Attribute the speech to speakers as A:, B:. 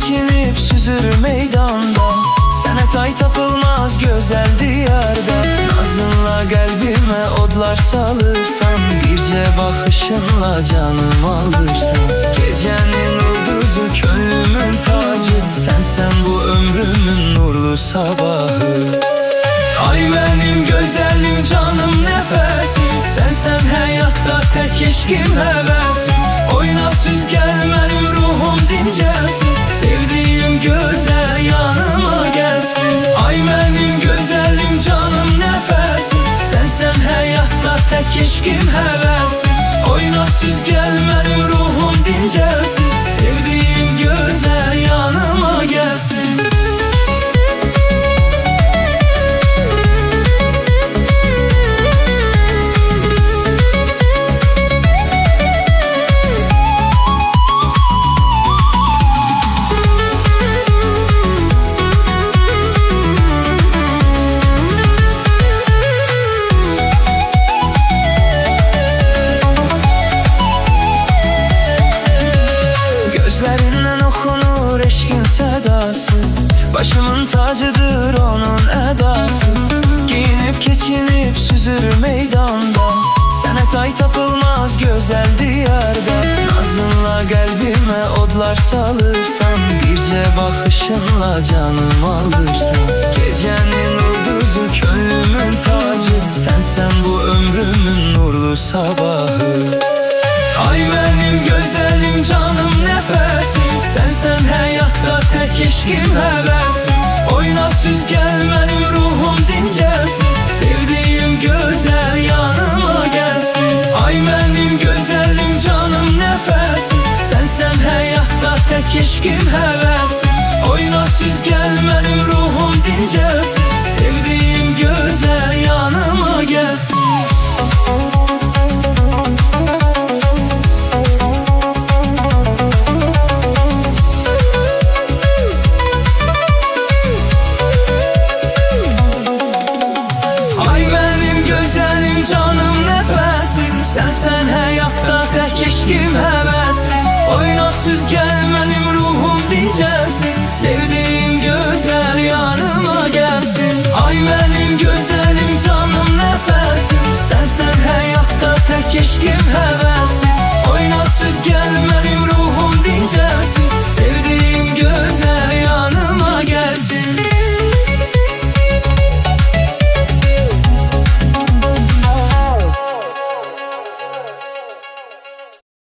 A: keçinip süzür meydanda. Sənə tay tapılmaz gözəl diyarda. Nazınla qəlbimə odlar salırsan, bircə baxışınla canım alırsan. Gecənin ulduzu, könlümün tacı, sənsən bu ömrümün nurlu sabahı. Ay mənim gözəlim, canım nəfəsim, sənsən həyatda tək eşqim həvəsim. Oyna süzgər, mənim ruhum dincəlsin, sevdiyim gözəl yanıma gəlsin. Ay mənim gözəlim, canım nəfəsim, sənsən həyatda tək eşqim həvəsim. Oyna süzgər, mənim ruhum dincəlsin, sevdiyim gözəl yanıma gəlsin. Gözlərindən oxunur eşqin sədası, başımın tacıdır onun ədası. Giyinib keçinib süzür meydanda, sənə tay tapılmaz gözəl diyarda. Nazınla qəlbimə odlar salırsan, bircə baxışınla canım alırsan. Gecənin ulduzu, könlümün tacı, sənsən bu ömrümün nurlu sabahı. Ay mənim gözəlim, canım nəfəsim, sənsən həyatda tək eşqim həvəsim. Oyna süzgər, mənim ruhum dincəlsin, sevdiyim gözəl yanıma gəlsin. Ay mənim gözəlim, canım nəfəsim, sənsən həyatda tək eşqim həvəsim. Oyna süzgər, mənim ruhum dincəlsin, sevdiyim gözəl yanıma gəlsin. Canım nəfəsim, sənsən həyatda tək eşqim həvəsim. Oyna süzgər, mənim ruhum dincəlsin, sevdiyim gözəl yanıma gəlsin. Ay mənim gözəlim, canım nəfəsim, sənsən həyatda tək eşqim